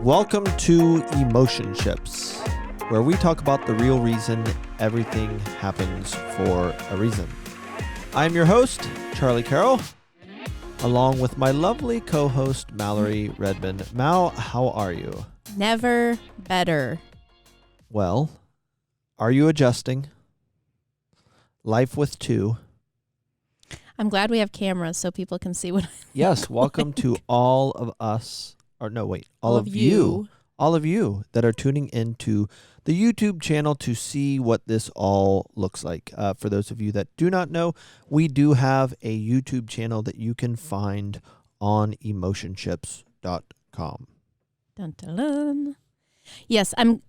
Welcome to Emotion Ships, where we talk about the real reason everything happens for a reason. I'm your host, Charlie Carroll, along with my lovely co-host, Mallory Redmond. Mal, how are you? Never better. Well, are you adjusting? Life with two. I'm glad we have cameras so people can see what Yes, welcome to all of us. Or no, wait, all of you that are tuning into the YouTube channel to see what this all looks like. For those of you that do not know, we do have a YouTube channel that you can find on emotionships.com. Dun, dun, dun. Yes, what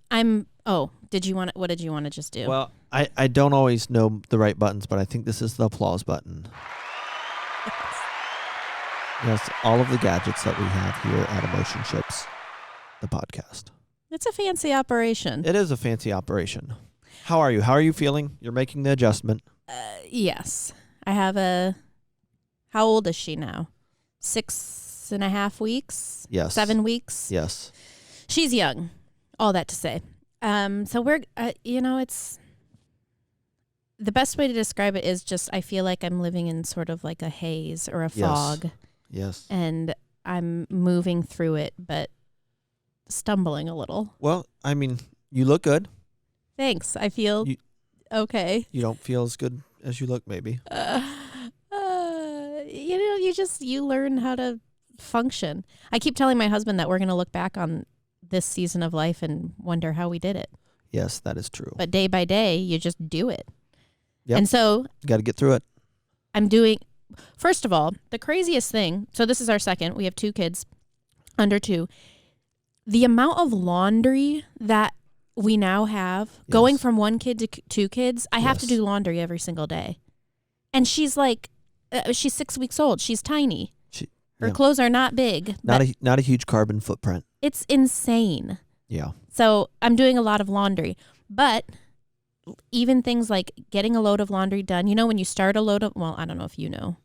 did you want to just do? Well, I don't always know the right buttons, but I think this is the applause button. Yes, all of the gadgets that we have here at Emotion Ships, the podcast. It's a fancy operation. It is a fancy operation. How are you? How are you feeling? You're making the adjustment. Yes. I have how old is she now? 6.5 weeks? Yes. 7 weeks? Yes. She's young. All that to say. So we're, it's, the best way to describe it is just I feel like I'm living in sort of like a haze or a fog. Yes. And I'm moving through it, but stumbling a little. Well, I mean, you look good. Thanks. I feel okay. You don't feel as good as you look, maybe. You learn how to function. I keep telling my husband that we're going to look back on this season of life and wonder how we did it. Yes, that is true. But day by day, you just do it. Yep. And so you got to get through it. First of all, the craziest thing, so this is our second, we have 2 kids under 2. The amount of laundry that we now have, going from 1 kid to 2 kids, I have to do laundry every single day. And she's like, she's 6 weeks old. She's tiny. Her clothes are not big. Not a huge carbon footprint. It's insane. Yeah. So I'm doing a lot of laundry. But even things like getting a load of laundry done, when you start a load of, well, I don't know if you know.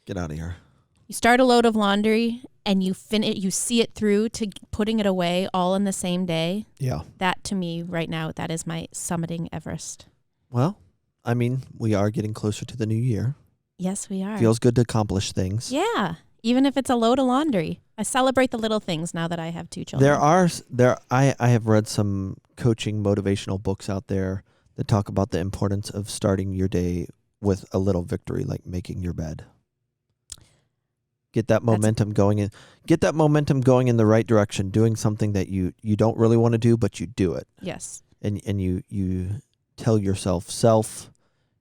Get out of here. You start a load of laundry and you see it through to putting it away all in the same day. Yeah. That to me right now, that is my summiting Everest. Well, I mean, we are getting closer to the new year. Yes, we are. Feels good to accomplish things. Yeah. Even if it's a load of laundry. I celebrate the little things now that I have 2 children. I have read some coaching motivational books out there that talk about the importance of starting your day with a little victory, like making your bed. Get that momentum going in the right direction, doing something that you don't really want to do, but you do it. Yes. And you tell yourself,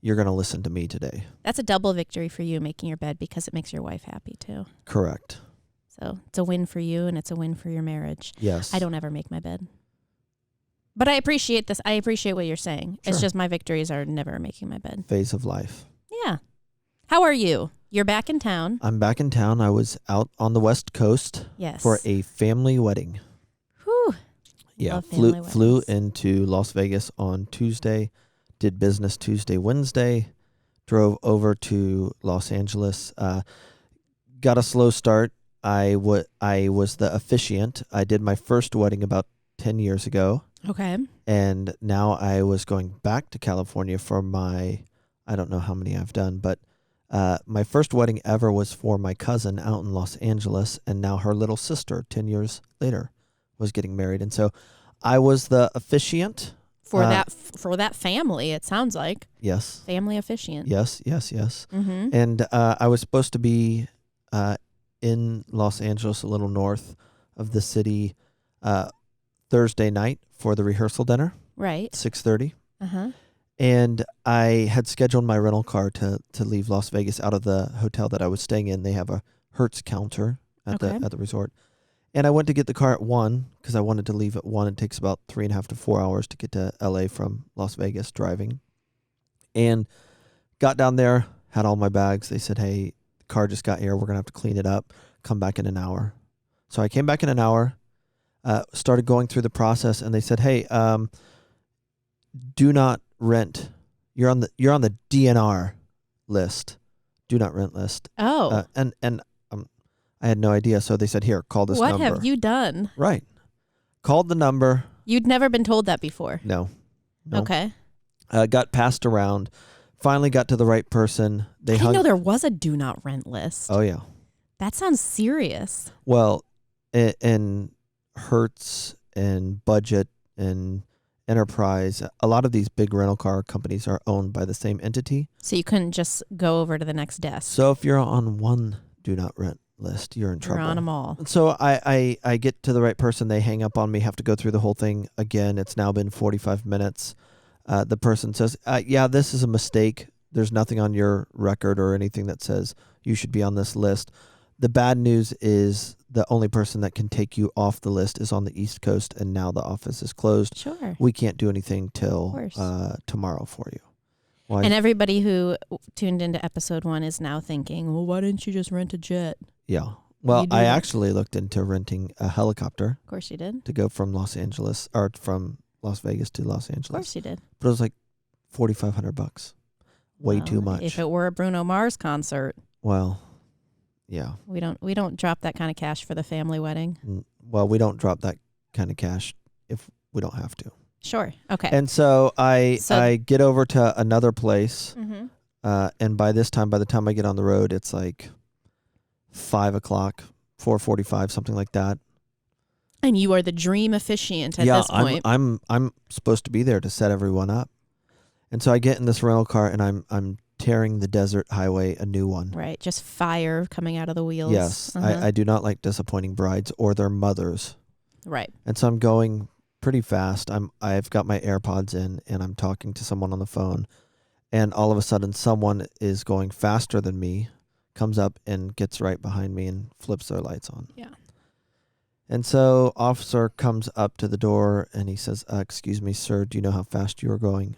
you're going to listen to me today. That's a double victory for you, making your bed, because it makes your wife happy too. Correct. So it's a win for you and it's a win for your marriage. Yes. I don't ever make my bed. But I appreciate this. I appreciate what you're saying. Sure. It's just my victories are never making my bed. Phase of life. Yeah. How are you? You're back in town. I'm back in town. I was out on the West Coast for a family wedding. Whew. Yeah, flew into Las Vegas on Tuesday, did business Tuesday, Wednesday, drove over to Los Angeles. Got a slow start. I was the officiant. I did my first wedding about 10 years ago. Okay. And now I was going back to California for I don't know how many I've done, but my first wedding ever was for my cousin out in Los Angeles, and now her little sister, 10 years later, was getting married. And so I was the officiant. For that family, it sounds like. Yes. Family officiant. Yes. Mm-hmm. And I was supposed to be in Los Angeles, a little north of the city, Thursday night for the rehearsal dinner. Right. 6:30. Uh-huh. And I had scheduled my rental car to leave Las Vegas out of the hotel that I was staying in. They have a Hertz counter at the resort. And I went to get the car at 1 because I wanted to leave at 1. It takes about 3.5 to 4 hours to get to LA from Las Vegas driving. And got down there, had all my bags. They said, hey, the car just got here. We're going to have to clean it up. Come back in an hour. So I came back in an hour, started going through the process, and they said, hey, do not rent. You're on the DNR list. Do not rent list. Oh. And I had no idea. So they said, here, call this number. What have you done? Right. Called the number. You'd never been told that before. No. Okay. Got passed around. Finally got to the right person. I didn't know there was a do not rent list. Oh, yeah. That sounds serious. Well, in Hertz and Budget and Enterprise, a lot of these big rental car companies are owned by the same entity. So you couldn't just go over to the next desk. So if you're on one do not rent list, you're in trouble. You're on them all. So I get to the right person. They hang up on me, have to go through the whole thing again. It's now been 45 minutes. The person says, yeah, this is a mistake. There's nothing on your record or anything that says you should be on this list. The bad news is the only person that can take you off the list is on the East Coast, and now the office is closed. Sure. We can't do anything till tomorrow for you. Why? And everybody who tuned into episode 1 is now thinking, well, why didn't you just rent a jet? Yeah. Well, You do I that. actually looked into renting a helicopter Of course you did. to go from Los Vegas to Los Of Angeles. course you did. But it was like $4,500. Way too much. If it were a Bruno Mars concert, Well, yeah. we don't drop that kind of cash for the family wedding. Well, we don't drop that kind of cash if we don't have to. Sure. Okay. And so I get over to another place, Mhm. and by the time I get on the road, it's like 5:00, 4:45, something like that. And you are the dream officiant at this point. I'm supposed to be there to set everyone up. And so I get in this rental car and I'm tearing the desert highway a new one. Right. Just fire coming out of the wheels. Yes. Uh-huh. I do not like disappointing brides or their mothers. Right. And so I'm going pretty fast. I've got my AirPods in and I'm talking to someone on the phone, and all of a sudden someone is going faster than me, comes up and gets right behind me and flips their lights on. Yeah. And so officer comes up to the door and he says, excuse me, sir, do you know how fast you are going?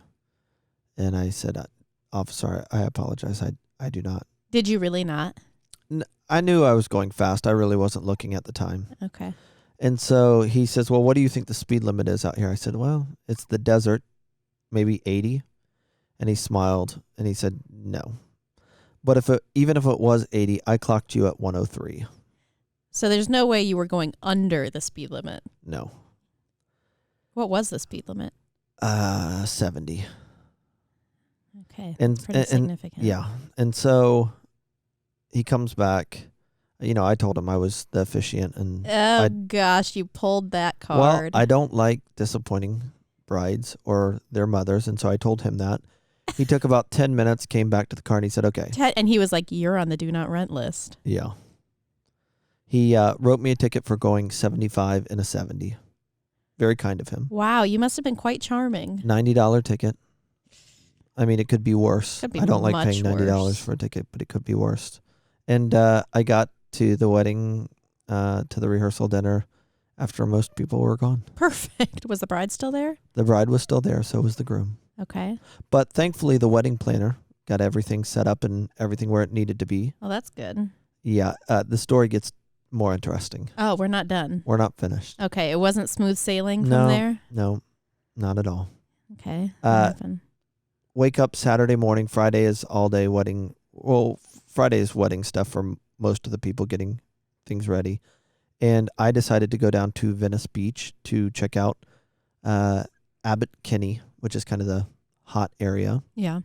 And I said, officer, I apologize. I do not. Did you really not? I knew I was going fast. I really wasn't looking at the time. Okay. And so he says, well, what do you think the speed limit is out here? I said, well, it's the desert, maybe 80. And he smiled and he said, no. But even if it was 80, I clocked you at 103. So there's no way you were going under the speed limit. No. What was the speed limit? 70. Okay. And Pretty significant. Yeah. And so he comes back. I told him I was the officiant, and Oh, gosh, you pulled that card. well, I don't like disappointing brides or their mothers, and so I told him that. He took about 10 minutes, came back to the car, and he said, okay. And he was like, you're on the do not rent list. Yeah. He wrote me a ticket for going 75 and a 70. Very kind of him. Wow, you must have been quite charming. $90 ticket. I mean, it could be worse. Could be I don't like much paying $90 worse. for a ticket, but it could be worse. And I got to the wedding, to the rehearsal dinner after most people were gone. Perfect. Was the bride still there? The bride was still there, so was the groom. Okay. But thankfully, the wedding planner got everything set up and everything where it needed to be. Well, that's good. Yeah, the story gets more interesting. Oh, we're not done. We're not finished. Okay, it wasn't smooth sailing No. from there? No, not at all. Okay. What happened? Wake up Saturday morning. Friday is all day wedding. Well, Friday is wedding stuff for most of the people getting things ready. And I decided to go down to Venice Beach to check out Abbot Kinney, which is kind of the hot area. Yeah.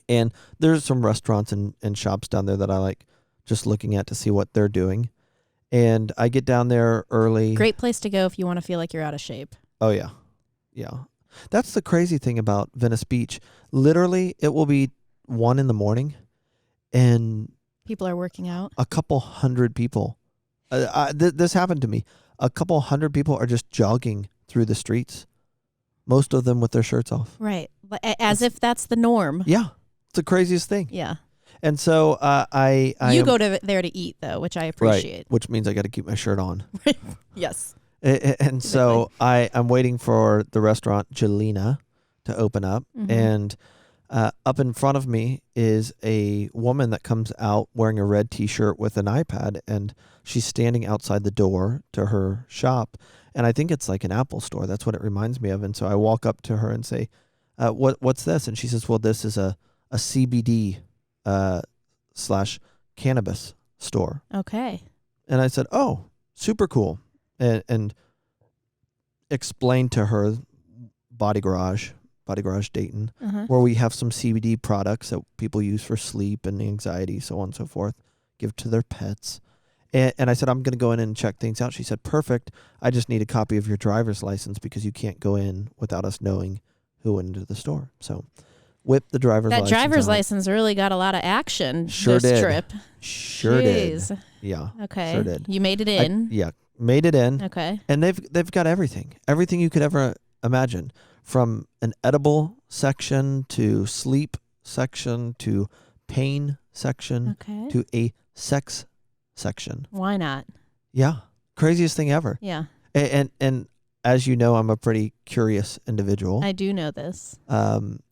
And there's some restaurants and shops down there that I like just looking at to see what they're doing. And I get down there early. Great place to go if you want to feel like you're out of shape. Oh, yeah. Yeah. That's the crazy thing about Venice Beach. Literally, it will be 1 a.m. and People are working out. a couple hundred people. This happened to me. A couple hundred people are just jogging through the streets, most of them with their shirts off. Right. As if that's the norm. Yeah. It's the craziest thing. Yeah. And so I go to there to eat, though, which I appreciate. Right, which means I got to keep my shirt on. Yes. And so I'm waiting for the restaurant Jelena to open up. Mhm. And up in front of me is a woman that comes out wearing a red T-shirt with an iPad. And she's standing outside the door to her shop. And I think it's like an Apple store. That's what it reminds me of. And so I walk up to her and say, what's this? And she says, well, this is a CBD / cannabis store. Okay. And I said, oh, super cool. And explained to her Body Garage Dayton, Uh-huh. where we have some CBD products that people use for sleep and anxiety, so on and so forth, give to their pets. And I said, I'm going to go in and check things out. She said, perfect. I just need a copy of your driver's license because you can't go in without us knowing who went into the store. So whip the driver's license. That driver's out. license really got a lot of action Sure this did. trip. Sure Jeez. did. Yeah. Okay. Sure did. You made it in. Yeah. Made it in. Okay. And they've got everything. Everything you could ever imagine. From an edible section to sleep section to pain section Okay. to a sex section. Why not? Yeah. Craziest thing ever. Yeah. And as you know, I'm a pretty curious individual. I do know this.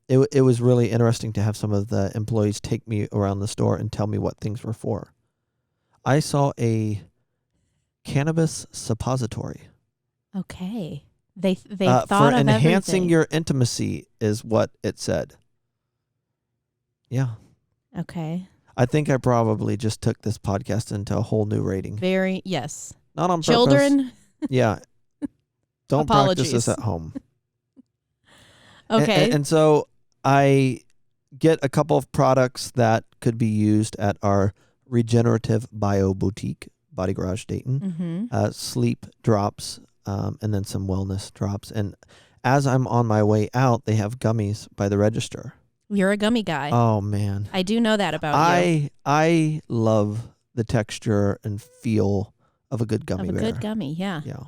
It was really interesting to have some of the employees take me around the store and tell me what things were for. I saw a cannabis suppository. Okay. They thought for of enhancing everything. your intimacy is what it said. Yeah. Okay. I think I probably just took this podcast into a whole new rating. Very yes. Not on purpose. Children. Yeah. Don't practice this Apologies. at home. Okay. And so I get a couple of products that could be used at our regenerative bio boutique, Body Garage Dayton. Mm-hmm. Sleep drops, and then some wellness drops. And as I'm on my way out, they have gummies by the register. You're a gummy guy. Oh man, I do know that about you. I love the texture and feel of a good gummy Of a bear. good gummy, yeah. Yeah.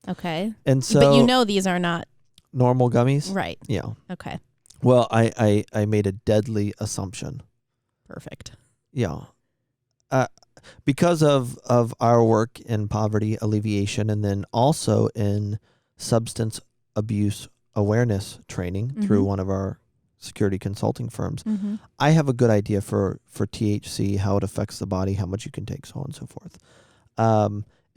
Okay. And so But you know these are not normal gummies. right. Yeah. Okay. Well, I made a deadly assumption. Perfect. Yeah. Because of our work in poverty alleviation and then also in substance abuse awareness training through one of our security consulting firms, Mm-hmm. I have a good idea for THC, how it affects the body, how much you can take, so on and so forth.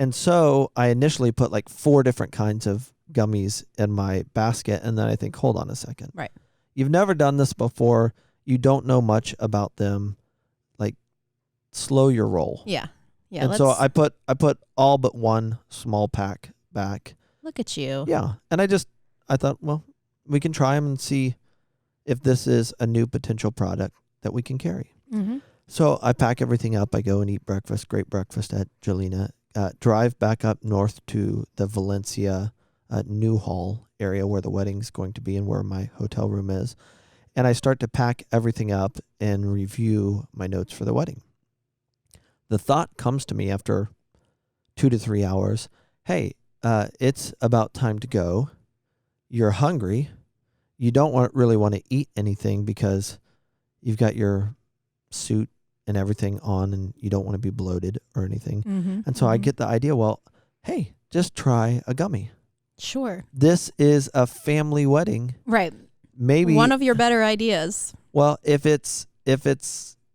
And so I initially put like 4 different kinds of gummies in my basket, and then I think, hold on a second. Right. You've never done this before. You don't know much about them. Like, slow your roll. Yeah. Yeah. And so I put all but one small pack back. look at you. Yeah. And I thought, well, we can try them and see if this is a new potential product that we can carry. Mm-hmm. So I pack everything up. I go and eat breakfast, great breakfast at Jelena. Drive back up north to the Valencia Newhall area where the wedding's going to be and where my hotel room is. And I start to pack everything up and review my notes for the wedding. The thought comes to me after 2 to 3 hours, hey, it's about time to go. You're hungry. You don't really want to eat anything because you've got your suit and everything on and you don't want to be bloated or anything. Mm-hmm. And so I get the idea, well, hey, just try a gummy. Sure. This is a family wedding. Right. Maybe One of your better ideas. well, if it's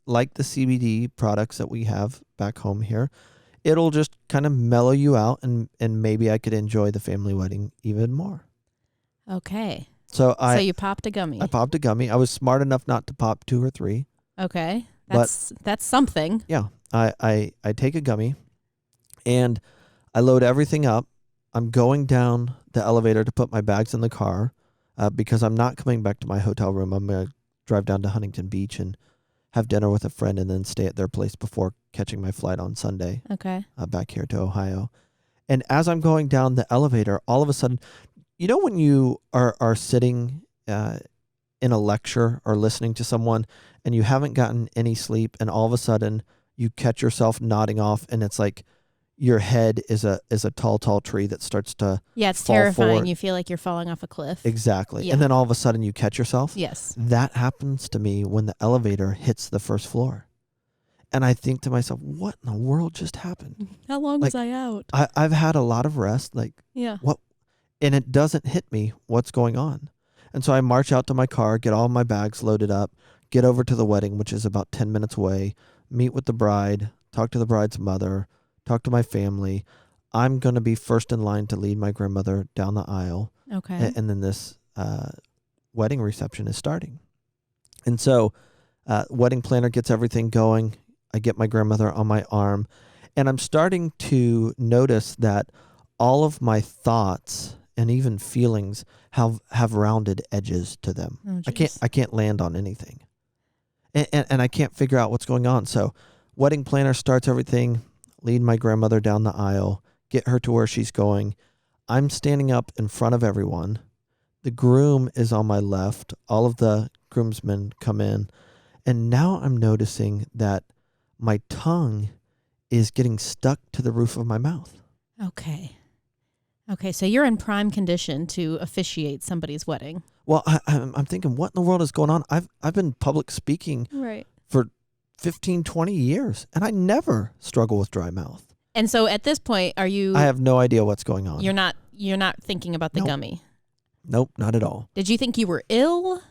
like the CBD products that we have back home here, it'll just kind of mellow you out and maybe I could enjoy the family wedding even more. Okay. So So you popped a gummy. I popped a gummy. I was smart enough not to pop 2 or 3. Okay. But- That's something. Yeah. I take a gummy and I load everything up. I'm going down the elevator to put my bags in the car because I'm not coming back to my hotel room. I'm going to drive down to Huntington Beach and have dinner with a friend and then stay at their place before catching my flight on Sunday Okay. back here to Ohio. And as I'm going down the elevator, all of a sudden, you know when you are sitting in a lecture or listening to someone and you haven't gotten any sleep and all of a sudden you catch yourself nodding off and it's like your head is a tall tree that starts to Yeah, it's fall terrifying. forward. You feel like you're falling off a cliff. Exactly. Yeah. And then all of a sudden you catch yourself. Yes. That happens to me when the elevator hits the first floor. And I think to myself, what in the world just happened? How long Like- was I out? I've had a lot of rest, like, Yeah. and it doesn't hit me what's going on. And so I march out to my car, get all my bags loaded up, get over to the wedding, which is about 10 minutes away, meet with the bride, talk to the bride's mother, talk to my family. I'm going to be first in line to lead my grandmother down the aisle. Okay. And then this wedding reception is starting. And so wedding planner gets everything going. I get my grandmother on my arm. And I'm starting to notice that all of my thoughts and even feelings have rounded edges to them. Oh, I can't land on anything. And I can't figure out what's going on. So wedding planner starts everything, lead my grandmother down the aisle, get her to where she's going. I'm standing up in front of everyone. The groom is on my left. All of the groomsmen come in. And now I'm noticing that my tongue is getting stuck to the roof of my mouth. Okay. Okay, so you're in prime condition to officiate somebody's wedding. Well, I'm thinking, what in the world is going on? I've been public speaking for 15, 20 years, and I never struggle with dry mouth. And so at this point, I have no idea what's going on. You're not thinking about the gummy? Nope, not at all. Did you think you were ill?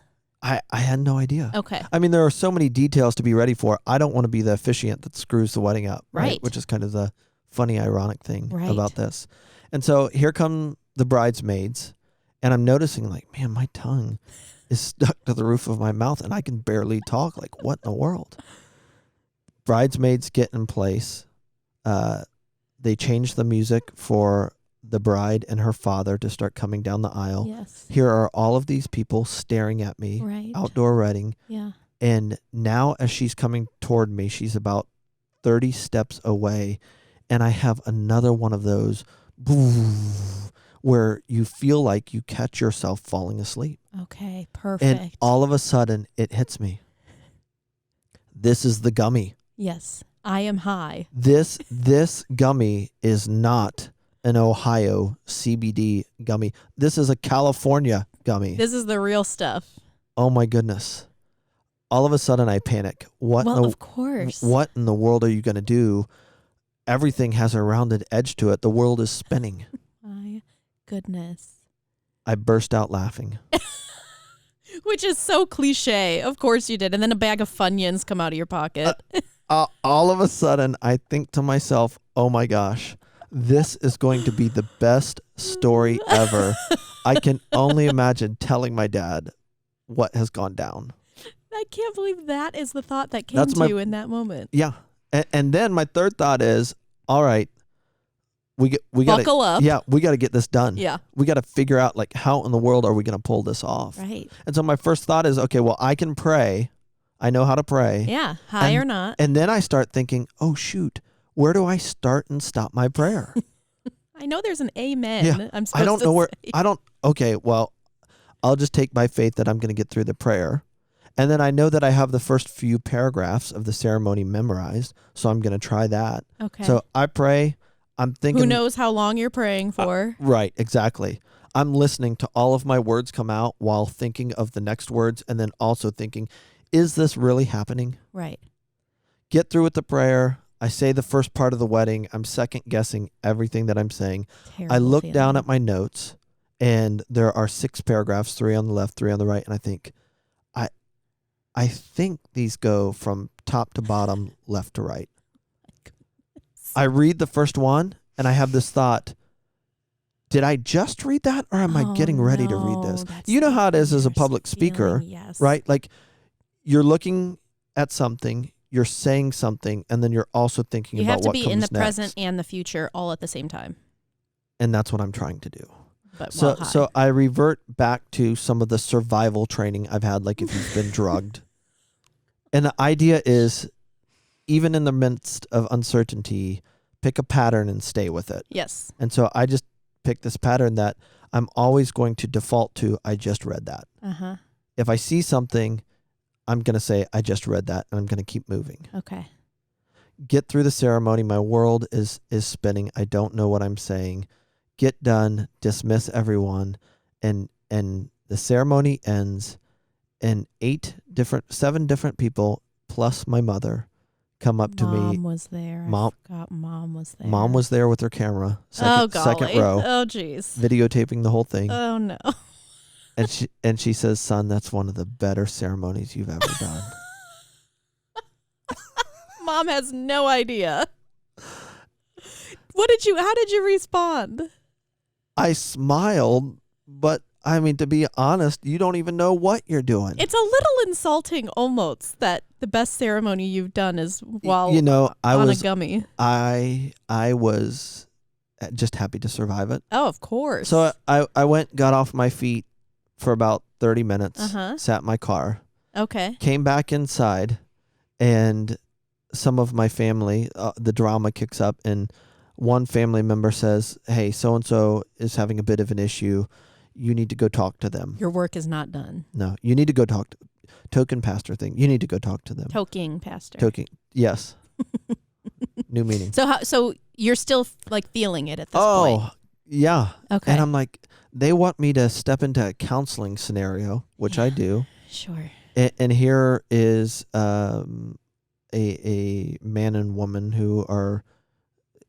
I had no idea. Okay. I mean, there are so many details to be ready for. I don't want to be the officiant that screws the wedding up. Right. Which is kind of the funny, ironic thing right. about this. And so here come the bridesmaids, and I'm noticing, like, man, my tongue is stuck to the roof of my mouth, and I can barely talk. Like, what in the world? Bridesmaids get in place. They change the music for the bride and her father to start coming down the aisle. Yes. Here are all of these people staring at me. Right. Outdoor wedding. Yeah. And now as she's coming toward me, she's about 30 steps away, and I have another one of those where you feel like you catch yourself falling asleep. Okay, perfect. And all of a sudden, it hits me. This is the gummy. Yes, I am high. This gummy is not an Ohio CBD gummy. This is a California gummy. This is the real stuff. Oh my goodness. All of a sudden I panic. Of course. What in the world are you going to do? Everything has a rounded edge to it. The world is spinning. My goodness. I burst out laughing. Which is so cliche. Of course you did. And then a bag of Funyuns come out of your pocket. All of a sudden I think to myself, oh my gosh, this is going to be the best story ever. I can only imagine telling my dad what has gone down. I can't believe that is the thought that came to you in that moment. Yeah. And then my third thought is, all right, we got buckle up. Yeah, we got to get this done. Yeah. We got to figure out, like, how in the world are we going to pull this off? Right. And so my first thought is, okay, well, I can pray. I know how to pray. Yeah, high or not. And then I start thinking, oh shoot, where do I start and stop my prayer? I know there's an amen. Yeah. I'm supposed I don't to know where. say. Okay, well, I'll just take by faith that I'm going to get through the prayer. And then I know that I have the first few paragraphs of the ceremony memorized, so I'm going to try that. Okay. So I pray. I'm thinking. Who knows how long you're praying for? Right, exactly. I'm listening to all of my words come out while thinking of the next words, and then also thinking, is this really happening? Right. Get through with the prayer. I say the first part of the wedding. I'm second guessing everything that I'm saying. Terrible I look feeling. down at my notes, and there are 6 paragraphs, 3 on the left, 3 on the right, and I think, I think these go from top to bottom, left to right. I read the first one, and I have this thought, did I just read that, or am I getting ready to read this? You know how it is as a public speaker, yes. right? Like, you're looking at something, you're saying something, and then you're also thinking You about have to what be comes in the next. present and the future all at the same time. And that's what I'm trying to do. But So I revert back to some of the survival training I've had, like if you've been drugged. And the idea is, even in the midst of uncertainty, pick a pattern and stay with it. Yes. And so I just picked this pattern that I'm always going to default to, I just read that. Uh-huh. If I see something, I'm going to say, I just read that, and I'm going to keep moving. Okay. Get through the ceremony. My world is spinning. I don't know what I'm saying. Get done, dismiss everyone, and the ceremony ends, and 7 different people plus my mother come up to me. Mom was there. I forgot Mom was there. Mom was there with her camera, second row, Oh, jeez. videotaping the whole thing. Oh, no. And she says, son, that's one of the better ceremonies you've ever done. Mom has no idea. How did you respond? I smiled, but I mean, to be honest, you don't even know what you're doing. It's a little insulting almost that the best ceremony you've done is while I on was a gummy. I was just happy to survive it. Oh, of course. So I went, got off my feet for about 30 minutes, Uh-huh. sat in my car, Okay. came back inside, and some of my family, the drama kicks up, and one family member says, "Hey, so-and-so is having a bit of an issue. You need to go talk to them." Your work is not done. No, you need to go talk to token pastor thing. You need to go talk to them. Toking pastor. Token. Yes. New meaning. So you're still like feeling it at this point. Oh, yeah. Okay. And I'm like, they want me to step into a counseling scenario, which I do. Sure. And here is a man and woman who are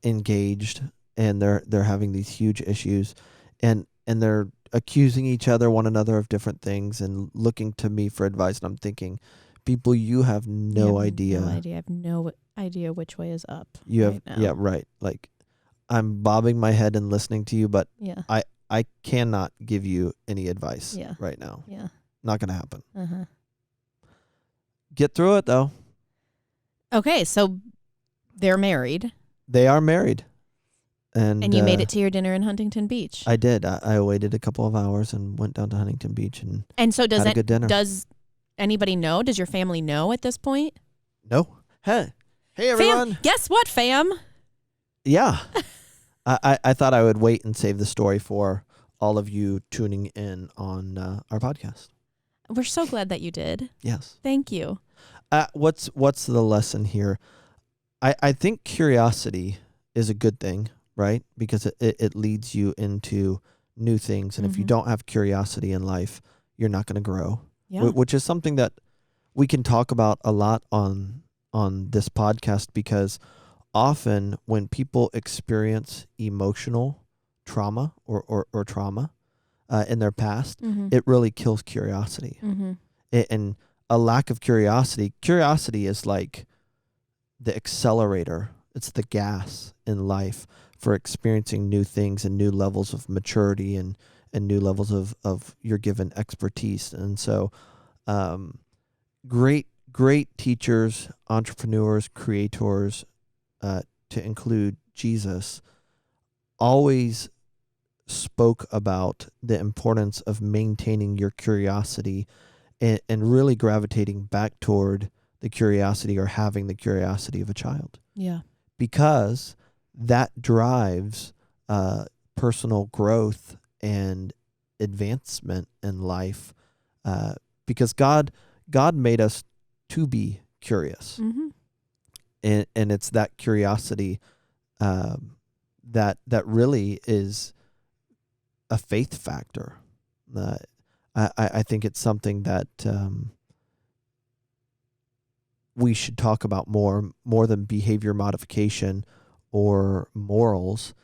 engaged, and they're having these huge issues, and they're accusing one another of different things and looking to me for advice. And I'm thinking, people, you have no idea. No idea. I have no idea which way is up. You have, right now. yeah, right. Like, I'm bobbing my head and listening to you, but Yeah. I cannot give you any advice Yeah. right now. Yeah. Not going to happen. Uh-huh. Get through it, though. Okay, so they're married. They are married. And you made it to your dinner in Huntington Beach. I did. I waited a couple of hours and went down to Huntington Beach and so had a good dinner. Does anybody know? Does your family know at this point? No. Hey everyone. Fam, guess what, fam? Yeah. I thought I would wait and save the story for all of you tuning in on our podcast. We're so glad that you did. Yes. Thank you. What's the lesson here? I think curiosity is a good thing, right? Because it leads you into new things. And if you don't have curiosity in life, you're not going to grow. Yeah. Which is something that we can talk about a lot on this podcast, because often when people experience emotional trauma or trauma in their past, it really kills curiosity. And a lack of curiosity is like the accelerator. It's the gas in life for experiencing new things and new levels of maturity and new levels of your given expertise. And so great teachers, entrepreneurs, creators, to include Jesus, always spoke about the importance of maintaining your curiosity and really gravitating back toward the curiosity, or having the curiosity of a child. Yeah. Because that drives personal growth and advancement in life, because God made us to be curious. And it's that curiosity that really is a faith factor. I think it's something that we should talk about more than behavior modification or morals.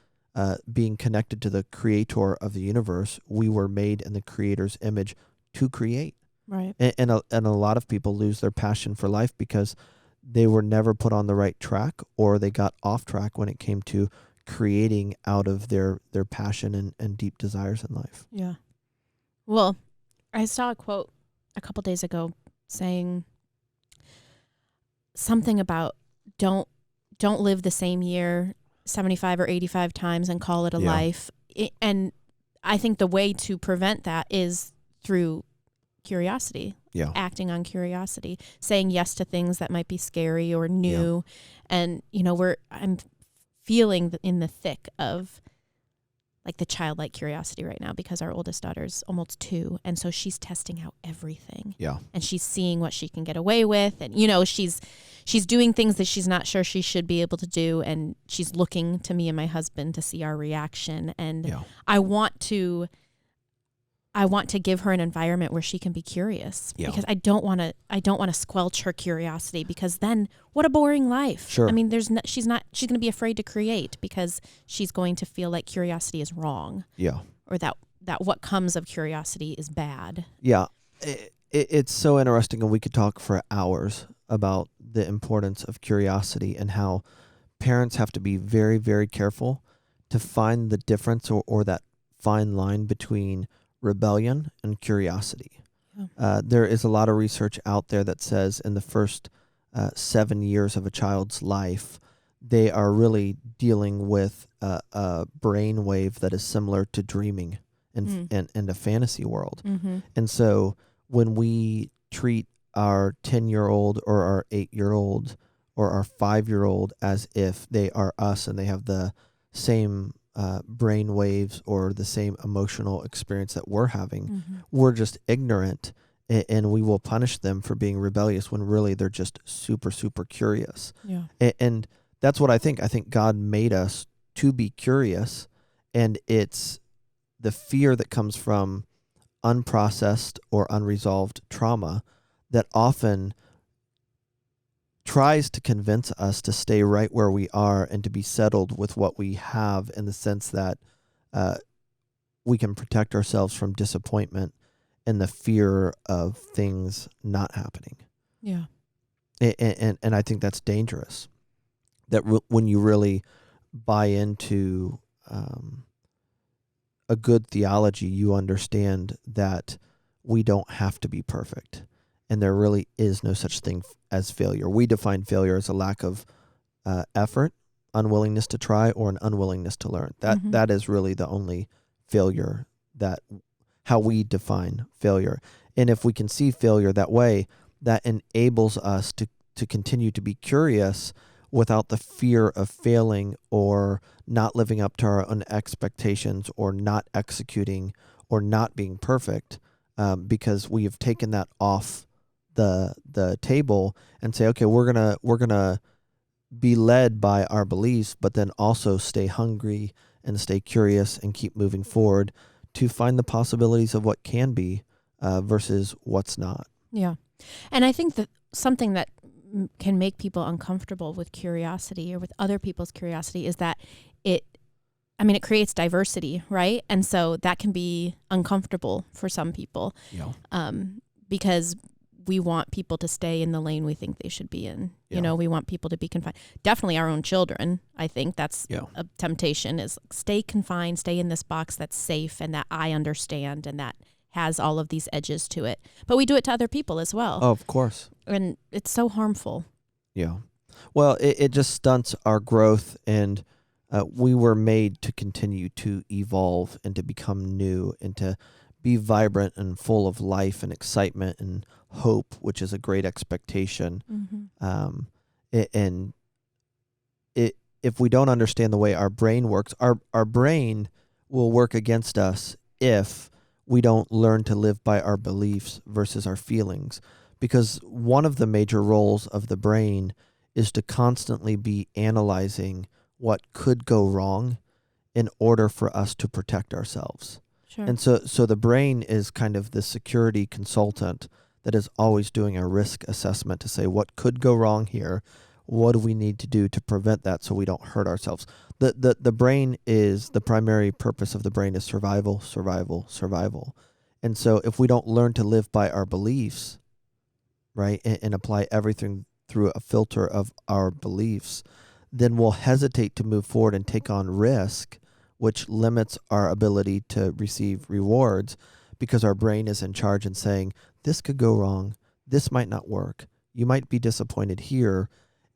Being connected to the creator of the universe, we were made in the creator's image to create. Right. And a lot of people lose their passion for life because they were never put on the right track, or they got off track when it came to creating out of their passion and deep desires in life. Yeah. Well, I saw a quote a couple days ago saying something about don't live the same year 75 or 85 times and call it a life. And I think the way to prevent that is through curiosity. Yeah. Acting on curiosity, saying yes to things that might be scary or new. And I'm feeling in the thick of like the childlike curiosity right now, because our oldest daughter's almost 2, and so she's testing out everything. Yeah. And she's seeing what she can get away with, and she's doing things that she's not sure she should be able to do, and she's looking to me and my husband to see our reaction. And I want to give her an environment where she can be curious, because I don't want to squelch her curiosity, because then what a boring life. Sure. I mean, she's going to be afraid to create because she's going to feel like curiosity is wrong. Yeah. Or that what comes of curiosity is bad. Yeah. It's so interesting, and we could talk for hours about the importance of curiosity and how parents have to be very, very careful to find the difference or that fine line between rebellion and curiosity. There is a lot of research out there that says in the first 7 years of a child's life, they are really dealing with a brain wave that is similar to dreaming and a fantasy world. And so when we treat our 10-year-old or our 8-year-old or our 5-year-old as if they are us and they have the same brain waves or the same emotional experience that we're having, we're just ignorant, and we will punish them for being rebellious when really they're just super, super curious. Yeah. And that's what I think. I think God made us to be curious, and it's the fear that comes from unprocessed or unresolved trauma that often tries to convince us to stay right where we are and to be settled with what we have, in the sense that we can protect ourselves from disappointment and the fear of things not happening. Yeah. And I think that's dangerous. That when you really buy into a good theology, you understand that we don't have to be perfect, and there really is no such thing as failure. We define failure as a lack of effort, unwillingness to try, or an unwillingness to learn. That is really the only failure, that how we define failure. And if we can see failure that way, that enables us to continue to be curious without the fear of failing or not living up to our own expectations or not executing or not being perfect, because we have taken that off the table and say, okay, we're gonna be led by our beliefs, but then also stay hungry and stay curious and keep moving forward to find the possibilities of what can be versus what's not. Yeah. And I think that something that can make people uncomfortable with curiosity or with other people's curiosity is that it creates diversity, right? And so that can be uncomfortable for some people. Yeah. Because we want people to stay in the lane we think they should be in. Yeah. You know, we want people to be confined. Definitely our own children. I think that's a temptation, is stay confined, stay in this box that's safe and that I understand and that has all of these edges to it. But we do it to other people as well. Oh, of course. And it's so harmful. Yeah. Well, it just stunts our growth, and we were made to continue to evolve and to become new and to be vibrant and full of life and excitement and hope, which is a great expectation. If we don't understand the way our brain works, our brain will work against us if we don't learn to live by our beliefs versus our feelings. Because one of the major roles of the brain is to constantly be analyzing what could go wrong in order for us to protect ourselves. Sure. And so the brain is kind of the security consultant that is always doing a risk assessment to say, what could go wrong here? What do we need to do to prevent that so we don't hurt ourselves? The brain is, the primary purpose of the brain is survival, survival, survival. And so if we don't learn to live by our beliefs, right, and apply everything through a filter of our beliefs, then we'll hesitate to move forward and take on risk, which limits our ability to receive rewards, because our brain is in charge and saying, this could go wrong, this might not work, you might be disappointed here.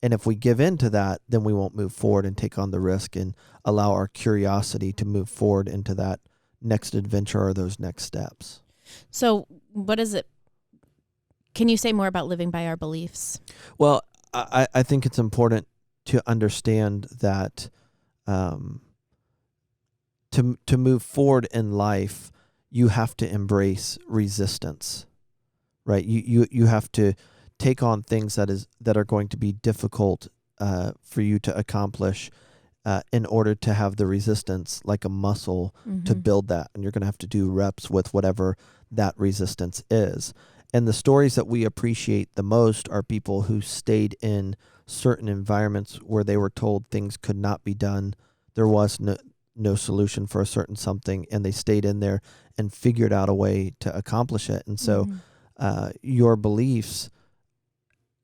And if we give in to that, then we won't move forward and take on the risk and allow our curiosity to move forward into that next adventure or those next steps. So what is it? Can you say more about living by our beliefs? Well, I think it's important to understand that to move forward in life, you have to embrace resistance, right? You have to take on things that are going to be difficult for you to accomplish in order to have the resistance, like a muscle, to build that. And you're going to have to do reps with whatever that resistance is. And the stories that we appreciate the most are people who stayed in certain environments where they were told things could not be done. There was no solution for a certain something, and they stayed in there and figured out a way to accomplish it. And so your beliefs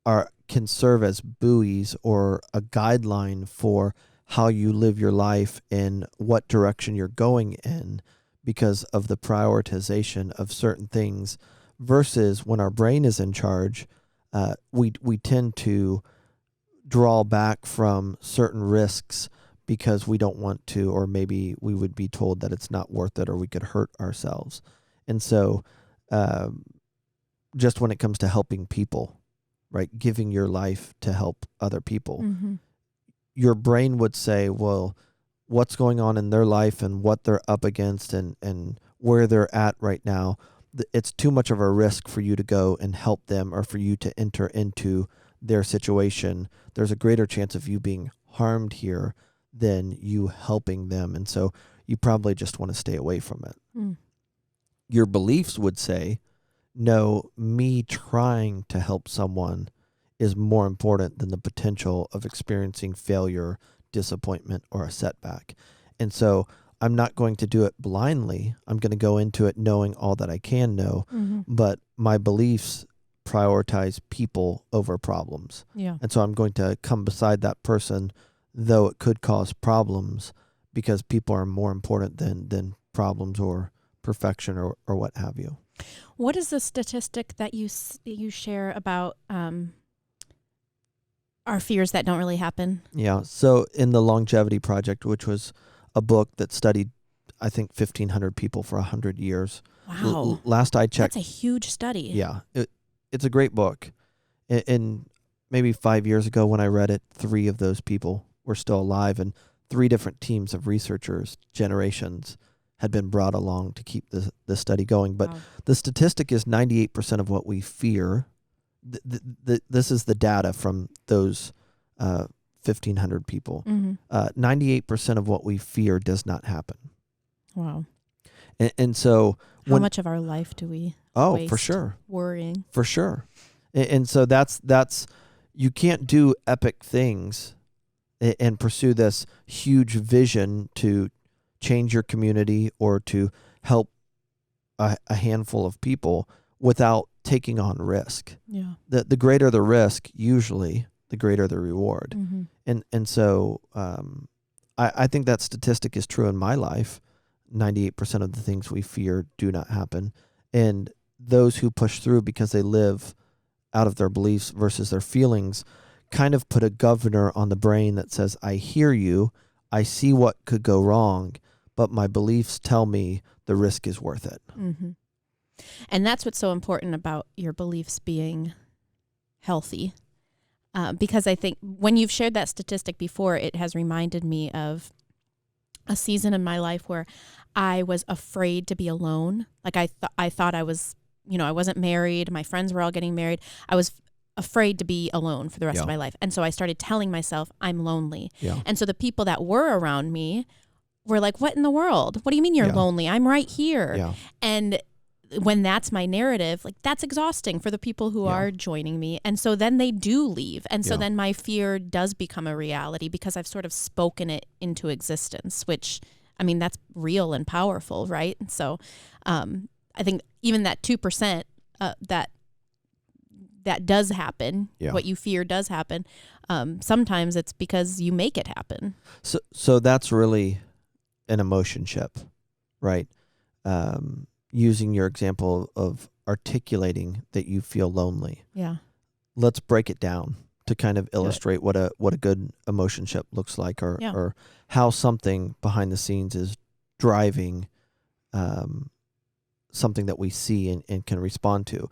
can serve as buoys or a guideline for how you live your life and what direction you're going in, because of the prioritization of certain things. Versus when our brain is in charge, we tend to draw back from certain risks because we don't want to, or maybe we would be told that it's not worth it or we could hurt ourselves. And so just when it comes to helping people, right, giving your life to help other people, your brain would say, well, what's going on in their life and what they're up against and where they're at right now, it's too much of a risk for you to go and help them or for you to enter into their situation. There's a greater chance of you being harmed here than you helping them. And so you probably just want to stay away from it. Your beliefs would say, no, me trying to help someone is more important than the potential of experiencing failure, disappointment, or a setback. And so I'm not going to do it blindly. I'm going to go into it knowing all that I can know, but my beliefs prioritize people over problems. Yeah. And so I'm going to come beside that person, though it could cause problems, because people are more important than problems or perfection or what have you. What is the statistic that you share about our fears that don't really happen? Yeah. So in the Longevity Project, which was a book that studied, I think, 1,500 people for 100 years. Wow. Last I checked. That's a huge study. Yeah. It's a great book. And maybe 5 years ago when I read it, 3 of those people were still alive, and 3 different teams of researchers, generations, had been brought along to keep the study going. But the statistic is 98% of what we fear. This is the data from those 1,500 people. 98% of what we fear does not happen. Wow. And so how much of our life do we waste for sure, worrying? For sure. And so that's you can't do epic things and pursue this huge vision to change your community or to help a handful of people without taking on risk. Yeah. The greater the risk, usually the greater the reward. And so I think that statistic is true in my life. 98% of the things we fear do not happen. And those who push through because they live out of their beliefs versus their feelings kind of put a governor on the brain that says, I hear you, I see what could go wrong, but my beliefs tell me the risk is worth it. And that's what's so important about your beliefs being healthy. Because I think when you've shared that statistic before, it has reminded me of a season in my life where I was afraid to be alone. Like I thought I was, I wasn't married. My friends were all getting married. I was afraid to be alone for the rest of my life. And so I started telling myself I'm lonely. And so the people that were around me were like, what in the world? What do you mean you're lonely? I'm right here. And when that's my narrative, like that's exhausting for the people who are joining me. And so then they do leave. And so then my fear does become a reality because I've sort of spoken it into existence, which, I mean, that's real and powerful, right? And so I think even that 2% that does happen, what you fear does happen, sometimes it's because you make it happen. So that's really an emotion chip, right? Using your example of articulating that you feel lonely. Yeah. Let's break it down to kind of illustrate what a good emotion chip looks like, or how something behind the scenes is driving something that we see and can respond to.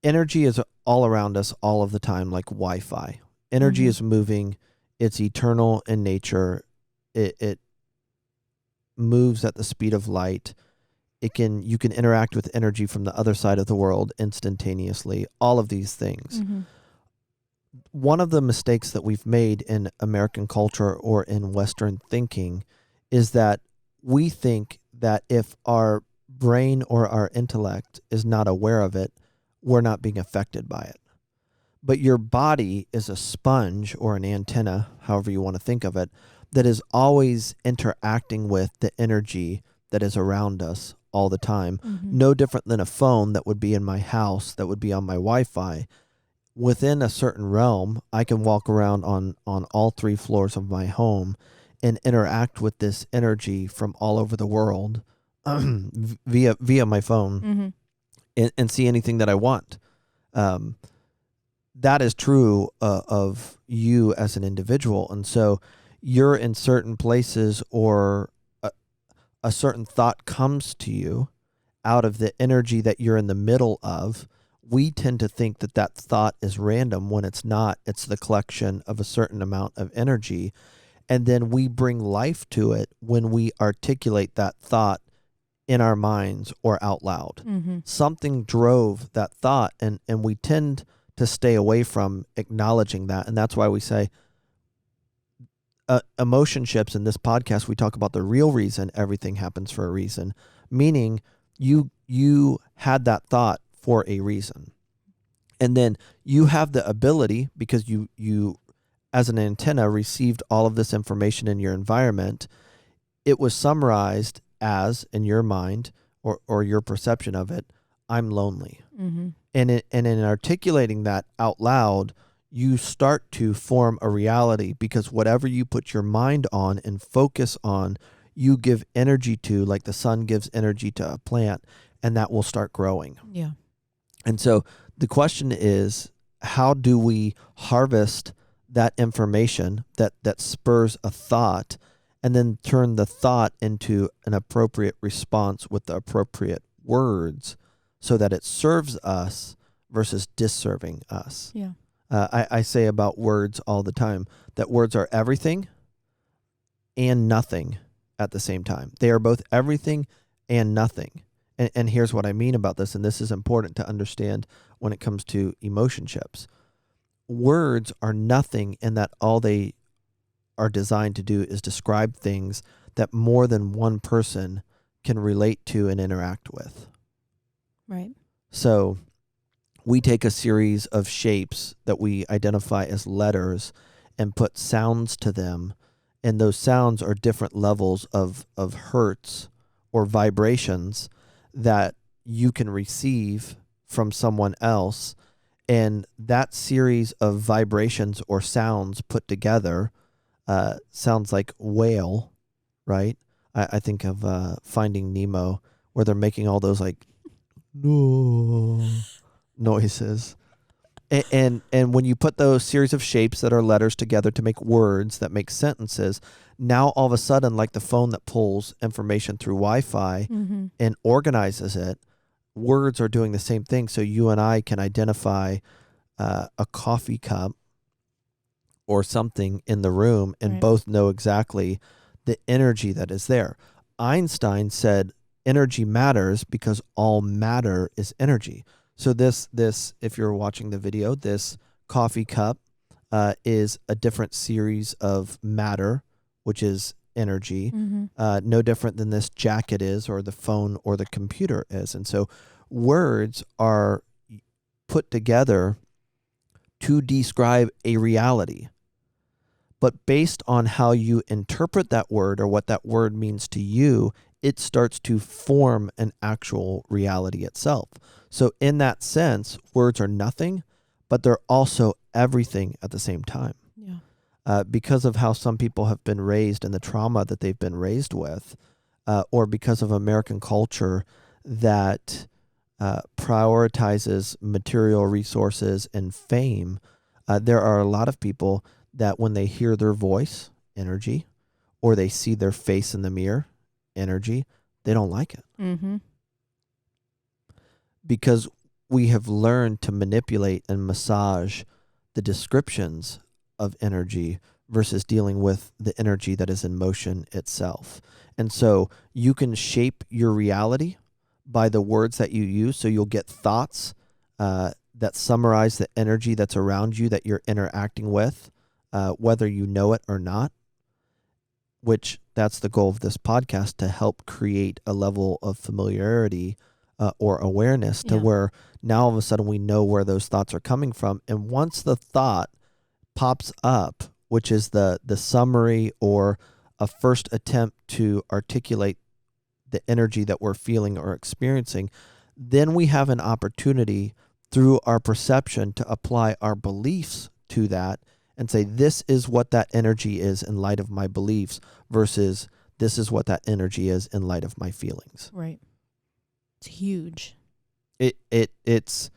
Energy is all around us all of the time, like Wi-Fi. Energy is moving. It's eternal in nature. It moves at the speed of light. You can interact with energy from the other side of the world instantaneously, all of these things. One of the mistakes that we've made in American culture or in Western thinking is that we think that if our brain or our intellect is not aware of it, we're not being affected by it. But your body is a sponge or an antenna, however you want to think of it, that is always interacting with the energy that is around us all the time. No different than a phone that would be in my house, that would be on my Wi-Fi. Within a certain realm, I can walk around on all 3 floors of my home and interact with this energy from all over the world via my phone and see anything that I want. That is true of you as an individual. And so you're in certain places or a certain thought comes to you out of the energy that you're in the middle of, we tend to think that that thought is random when it's not. It's the collection of a certain amount of energy. And then we bring life to it when we articulate that thought in our minds or out loud. Mm-hmm. Something drove that thought, and we tend to stay away from acknowledging that. And that's why we say emotion ships in this podcast, we talk about the real reason everything happens for a reason, meaning you had that thought for a reason. And then you have the ability, because you as an antenna received all of this information in your environment, it was summarized as, in your mind or your perception of it, I'm lonely. Mm-hmm. And in articulating that out loud, you start to form a reality, because whatever you put your mind on and focus on, you give energy to, like the sun gives energy to a plant, and that will start growing. Yeah. And so the question is, how do we harvest that information that spurs a thought, and then turn the thought into an appropriate response with the appropriate words so that it serves us versus disserving us? Yeah. I say about words all the time that words are everything and nothing at the same time. They are both everything and nothing. And here's what I mean about this, and this is important to understand when it comes to emotion ships. Words are nothing in that all they are designed to do is describe things that more than one person can relate to and interact with. Right. So we take a series of shapes that we identify as letters and put sounds to them, and those sounds are different levels of hertz or vibrations that you can receive from someone else. And that series of vibrations or sounds put together sounds like whale, right? I think of Finding Nemo, where they're making all those like no noises. And when you put those series of shapes that are letters together to make words that make sentences, now all of a sudden, like the phone that pulls information through Wi-Fi Mm-hmm. and organizes it, words are doing the same thing. So you and I can identify a coffee cup or something in the room and Right. both know exactly the energy that is there. Einstein said energy matters because all matter is energy. So this, if you're watching the video, this coffee cup is a different series of matter, which is energy, Mm-hmm. no different than this jacket is, or the phone or the computer is. And so words are put together to describe a reality. But based on how you interpret that word or what that word means to you, it starts to form an actual reality itself. So in that sense, words are nothing, but they're also everything at the same time. Yeah. Because of how some people have been raised and the trauma that they've been raised with, or because of American culture that prioritizes material resources and fame, there are a lot of people that when they hear their voice, energy, or they see their face in the mirror, energy, they don't like it. Mm-hmm. Because we have learned to manipulate and massage the descriptions of energy versus dealing with the energy that is in motion itself. And so you can shape your reality by the words that you use. So you'll get thoughts that summarize the energy that's around you that you're interacting with, whether you know it or not, which that's the goal of this podcast, to help create a level of familiarity or awareness to where now all of a sudden we know where those thoughts are coming from. And once the thought pops up, which is the summary or a first attempt to articulate the energy that we're feeling or experiencing, then we have an opportunity through our perception to apply our beliefs to that and say, this is what that energy is in light of my beliefs versus this is what that energy is in light of my feelings. Right. It's huge. It's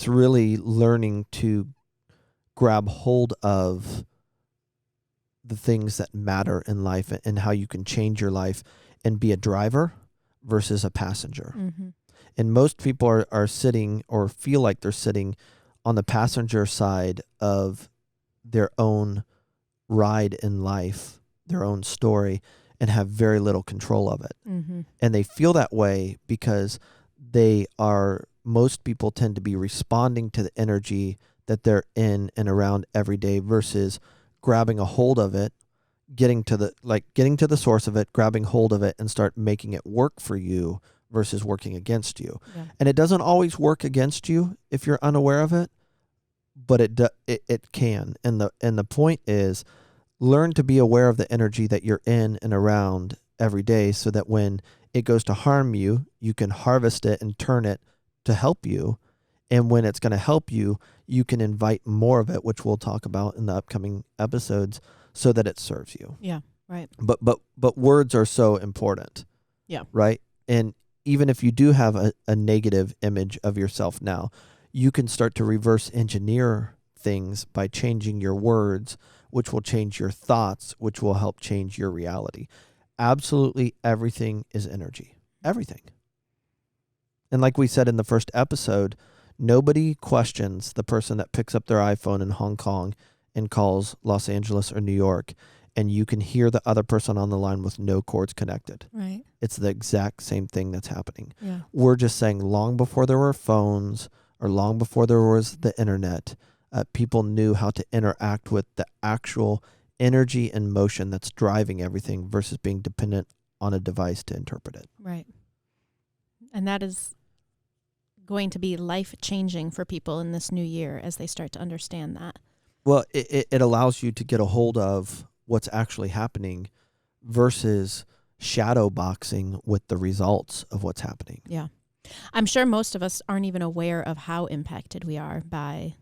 really learning to grab hold of the things that matter in life and how you can change your life and be a driver versus a passenger. Mm-hmm. And most people are sitting or feel like they're sitting on the passenger side of their own ride in life, their own story, and have very little control of it. Mm-hmm. And they feel that way because most people tend to be responding to the energy that they're in and around every day versus grabbing a hold of it, getting to the source of it, grabbing hold of it and start making it work for you versus working against you. Yeah. And it doesn't always work against you if you're unaware of it, but it can. And the point is, learn to be aware of the energy that you're in and around every day so that when it goes to harm you, you can harvest it and turn it to help you. And when it's going to help you, you can invite more of it, which we'll talk about in the upcoming episodes, so that it serves you. Yeah, right. But words are so important. Yeah. Right? And even if you do have a negative image of yourself now, you can start to reverse engineer things by changing your words, which will change your thoughts, which will help change your reality. Absolutely everything is energy. Everything. And like we said in the first episode, nobody questions the person that picks up their iPhone in Hong Kong and calls Los Angeles or New York, and you can hear the other person on the line with no cords connected. Right. It's the exact same thing that's happening. Yeah. We're just saying long before there were phones or long before there was the internet, people knew how to interact with the actual energy and motion that's driving everything versus being dependent on a device to interpret it. Right. And that is going to be life-changing for people in this new year as they start to understand that. Well, it allows you to get a hold of what's actually happening versus shadow boxing with the results of what's happening. Yeah. I'm sure most of us aren't even aware of how impacted we are by,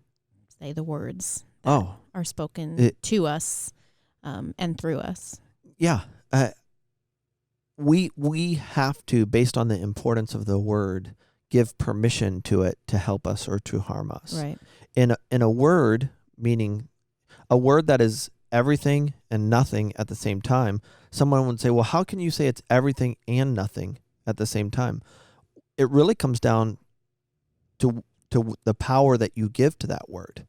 say, the words that are spoken to us and through us. Yeah. We have to, based on the importance of the word, give permission to it to help us or to harm us. Right. In a word, meaning a word that is everything and nothing at the same time, someone would say, well, how can you say it's everything and nothing at the same time? It really comes down to the power that you give to that word.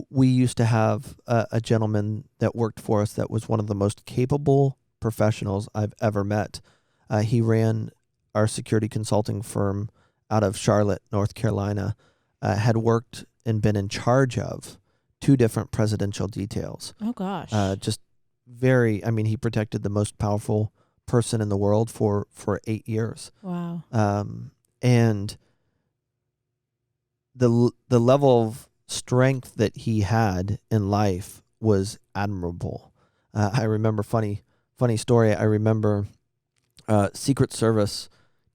We used to have a gentleman that worked for us that was one of the most capable professionals I've ever met. He ran our security consulting firm out of Charlotte, North Carolina, had worked and been in charge of 2 different presidential details. Oh, gosh. Just he protected the most powerful person in the world for 8 years. Wow. And the level of strength that he had in life was admirable. I remember funny story. I remember Secret Service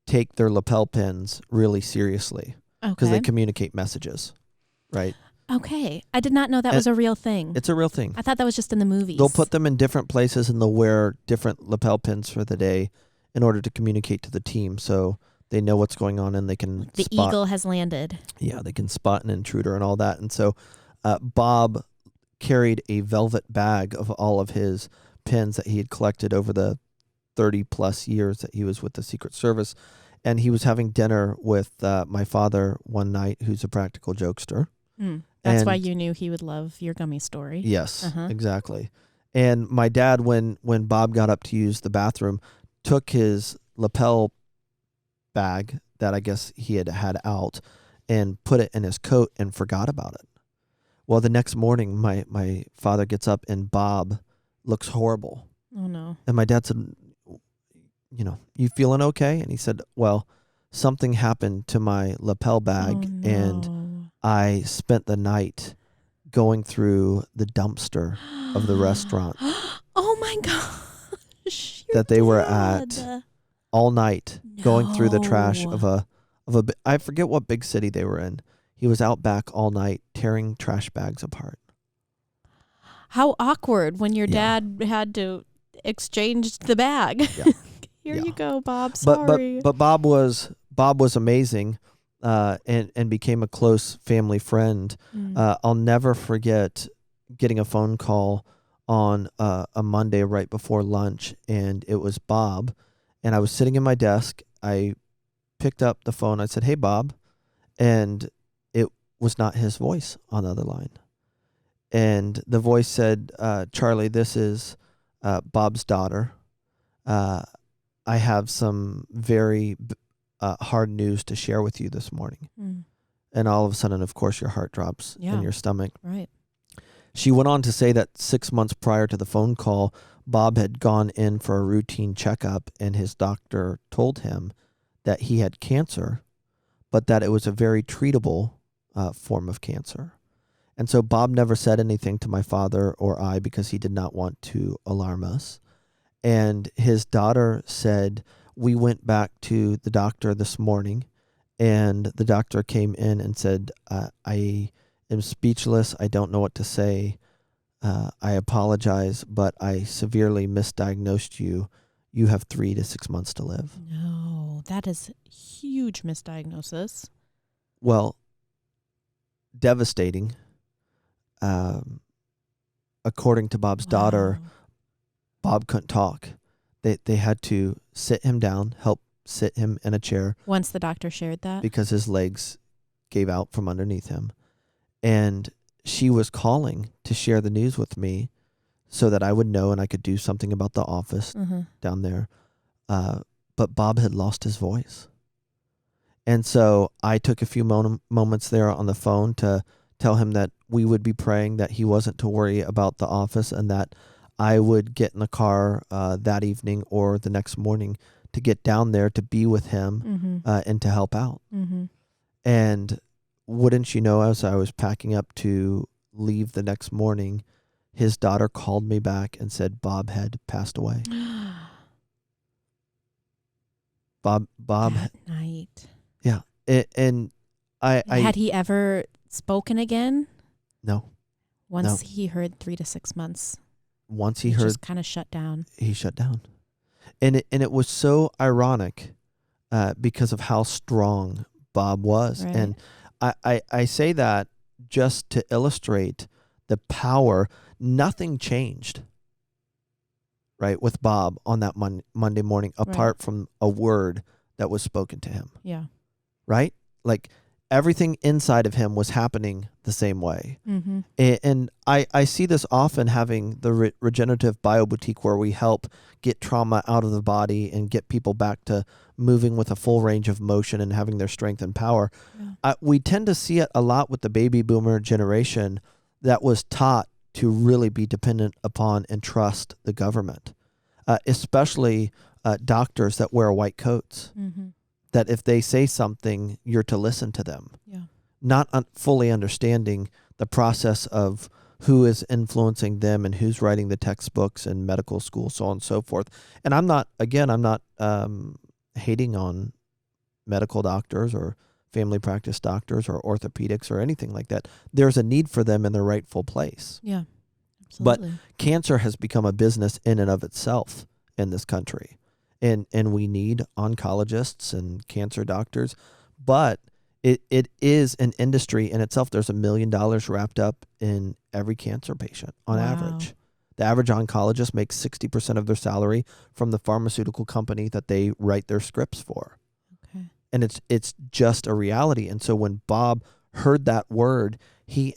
take their lapel pins really seriously because they communicate messages, right? Okay. I did not know that was a real thing. It's a real thing. I thought that was just in the movies. They'll put them in different places and they'll wear different lapel pins for the day in order to communicate to the team so they know what's going on and they can The spot. eagle has landed. Yeah, they can spot an intruder and all that. And so Bob carried a velvet bag of all of his pins that he had collected over the 30 plus years that he was with the Secret Service. And he was having dinner with my father one night, who's a practical jokester. That's why you knew he would love your gummy story. Yes, exactly. And my dad, when Bob got up to use the bathroom, took his lapel bag that I guess he had out and put it in his coat and forgot about it. Well, the next morning, my father gets up and Bob looks horrible. Oh, no. And my dad said, you feeling okay? And he said, well, something happened to my lapel bag and I spent the night going through the dumpster of the restaurant. Oh my gosh. That they were at all night, going through the trash of a I forget what big city they were in. He was out back all night tearing trash bags apart. How awkward when your dad had to exchange the bag. Yeah. Here you go, Bob. Sorry. But Bob was amazing, and became a close family friend. I'll never forget. getting a phone call on a Monday right before lunch, and it was Bob. And I was sitting in my desk. I picked up the phone. I said, "Hey, Bob," and it was not his voice on the other line. And the voice said, "Charlie, this is Bob's daughter. I have some very hard news to share with you this morning." Mm. And all of a sudden, of course, your heart drops in your stomach. Right. She went on to say that 6 months prior to the phone call, Bob had gone in for a routine checkup, and his doctor told him that he had cancer, but that it was a very treatable form of cancer. And so Bob never said anything to my father or I because he did not want to alarm us. And his daughter said, "We went back to the doctor this morning, and the doctor came in and said, I am speechless. I don't know what to say. I apologize, but I severely misdiagnosed you. You have 3 to 6 months to live." No, that is huge misdiagnosis. Well, devastating. According to Bob's daughter, Bob couldn't talk. They had to sit him down, help sit him in a chair. Once the doctor shared that? Because his legs gave out from underneath him. And she was calling to share the news with me so that I would know and I could do something about the office down there. But Bob had lost his voice. And so I took a few moments there on the phone to tell him that we would be praying, that he wasn't to worry about the office, and that I would get in the car that evening or the next morning to get down there to be with him and to help out. And wouldn't you know, as I was packing up to leave the next morning, his daughter called me back and said Bob had passed away. Bob. That night. Yeah. And I had he ever spoken again? No. Once he heard 3 to 6 months. Once he heard, just kind of shut down. He shut down. And it was so ironic because of how strong Bob was. Right. And I say that just to illustrate the power. Nothing changed, right, with Bob on that Monday morning, apart from a word that was spoken to him. Yeah. Right? Like everything inside of him was happening the same way. And I see this often having the Regenerative Bio Boutique, where we help get trauma out of the body and get people back to moving with a full range of motion and having their strength and power. Yeah. We tend to see it a lot with the baby boomer generation that was taught to really be dependent upon and trust the government, especially doctors that wear white coats. That if they say something, you're to listen to them. Yeah. Not fully understanding the process of who is influencing them and who's writing the textbooks in medical school, so on and so forth. And I'm not hating on medical doctors or family practice doctors or orthopedics or anything like that. There's a need for them in their rightful place. Yeah, absolutely. But cancer has become a business in and of itself in this country. And we need oncologists and cancer doctors, but it is an industry in itself. There's $1 million wrapped up in every cancer patient on average. The average oncologist makes 60% of their salary from the pharmaceutical company that they write their scripts for. Okay. And it's just a reality. And so when Bob heard that word, he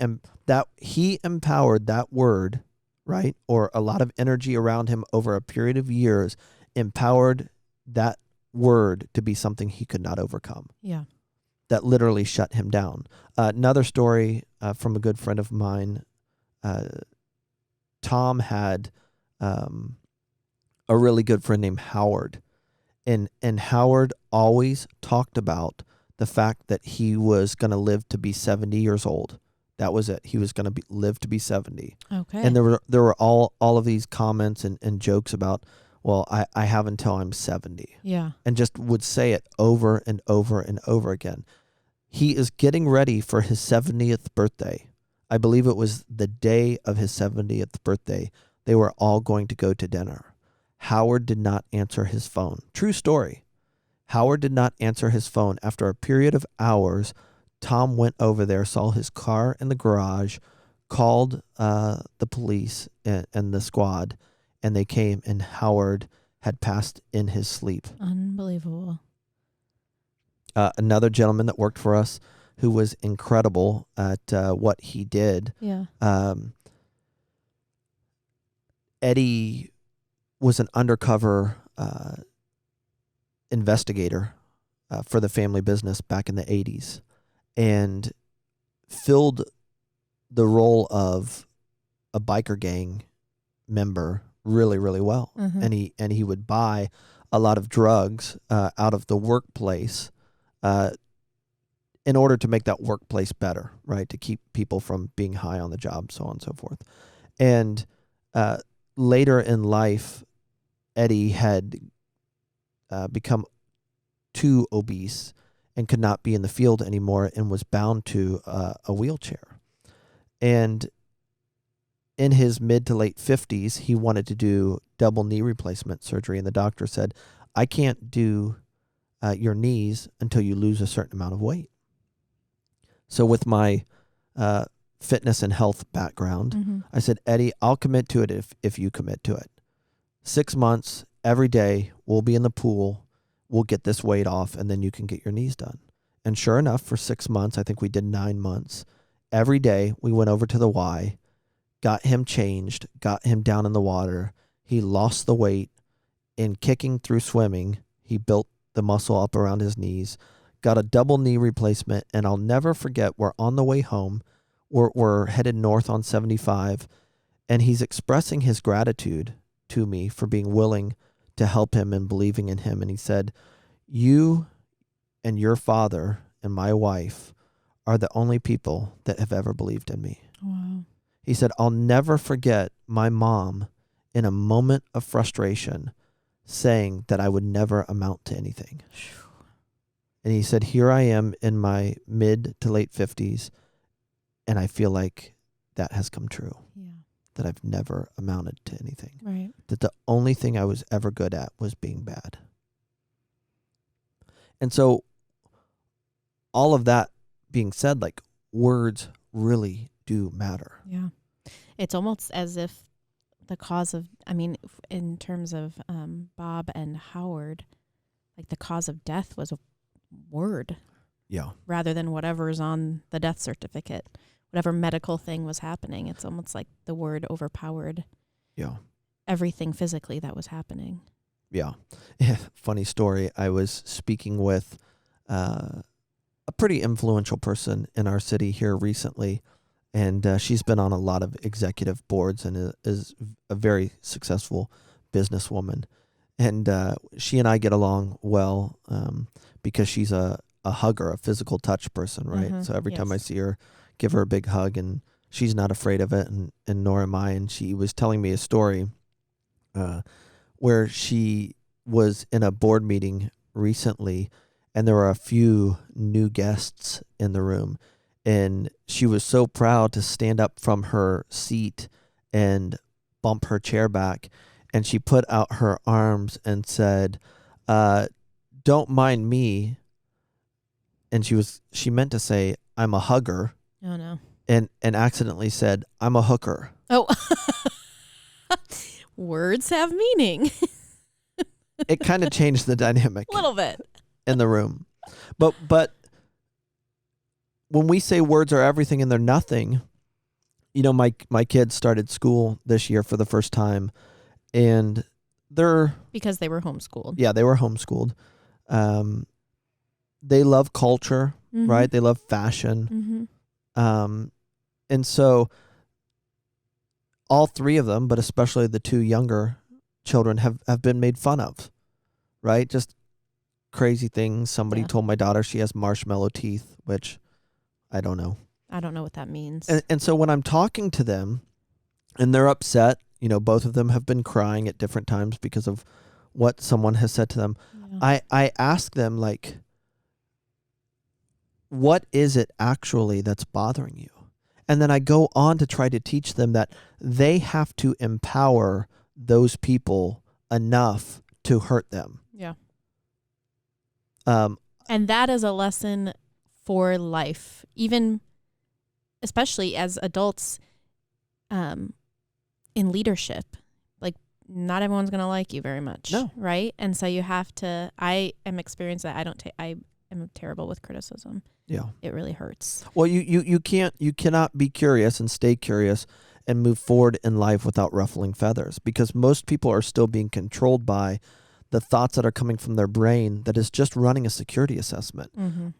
empowered that word, right? Or a lot of energy around him over a period of years, empowered that word to be something he could not overcome. Yeah. That literally shut him down. Another story from a good friend of mine, Tom had a really good friend named Howard. And Howard always talked about the fact that he was going to live to be 70 years old. That was it. He was going to live to be 70. Okay. And there were all of these comments and jokes about, well, I have until I'm 70. Yeah. And just would say it over and over and over again. He is getting ready for his 70th birthday. I believe it was the day of his 70th birthday. They were all going to go to dinner. Howard did not answer his phone. True story. Howard did not answer his phone. After a period of hours, Tom went over there, saw his car in the garage, called the police and the squad, and they came, and Howard had passed in his sleep. Unbelievable. Another gentleman that worked for us who was incredible at what he did. Yeah. Eddie was an undercover investigator for the family business back in the 80s, and filled the role of a biker gang member really, really well. Mm-hmm. And he would buy a lot of drugs out of the workplace in order to make that workplace better, right? To keep people from being high on the job, so on and so forth. And later in life, Eddie had become too obese and could not be in the field anymore and was bound to a wheelchair. And in his mid to late 50s, he wanted to do double knee replacement surgery, and the doctor said, I can't do your knees until you lose a certain amount of weight. So with my fitness and health background, Mm-hmm. I said, Eddie, I'll commit to it if you commit to it. 6 months, every day, we'll be in the pool, we'll get this weight off, and then you can get your knees done. And sure enough, for 6 months, I think we did 9 months, every day we went over to the Y, got him changed, got him down in the water. He lost the weight. In kicking through swimming, he built the muscle up around his knees, got a double knee replacement, and I'll never forget, we're on the way home. We're headed north on 75, and he's expressing his gratitude to me for being willing to help him and believing in him. And he said, you and your father and my wife are the only people that have ever believed in me. Wow. He said, I'll never forget my mom in a moment of frustration saying that I would never amount to anything. And he said, here I am in my mid to late 50s, and I feel like that has come true. Yeah. That I've never amounted to anything. Right. That the only thing I was ever good at was being bad. And so all of that being said, like, words really do matter. Yeah. It's almost as if the cause of, I mean, in terms of Bob and Howard, like the cause of death was a word. Yeah. Rather than whatever's on the death certificate, whatever medical thing was happening. It's almost like the word overpowered everything physically that was happening. Yeah. Funny story. I was speaking with a pretty influential person in our city here recently, and she's been on a lot of executive boards and is a very successful businesswoman. And she and I get along well because she's a hugger, a physical touch person, right? Mm-hmm. So every time I see her, give her a big hug, and she's not afraid of it, and nor am I. And she was telling me a story where she was in a board meeting recently, and there were a few new guests in the room, and she was so proud to stand up from her seat and bump her chair back, and she put out her arms and said, don't mind me. And she meant to say, I'm a hugger. Oh, no. And accidentally said, I'm a hooker. Oh. Words have meaning. It kind of changed the dynamic A little bit in the room. But when we say words are everything and they're nothing, you know, my kids started school this year for the first time, and they're... Because they were homeschooled. Yeah, they were homeschooled. They love culture, Mm-hmm. right? They love fashion. Mm-hmm. And so all three of them, but especially the two younger children, have been made fun of, right? Just crazy things. Somebody told my daughter she has marshmallow teeth, which I don't know. I don't know what that means. And so when I'm talking to them and they're upset, you know, both of them have been crying at different times because of what someone has said to them. Yeah. I ask them, like, what is it actually that's bothering you? And then I go on to try to teach them that they have to empower those people enough to hurt them. Yeah. And that is a lesson for life. Even, especially as adults, in leadership. Like, not everyone's going to like you very much. No. Right? And so you have to, I am experienced that. I am terrible with criticism. Yeah. It really hurts. Well, you cannot be curious and stay curious and move forward in life without ruffling feathers, because most people are still being controlled by the thoughts that are coming from their brain that is just running a security assessment,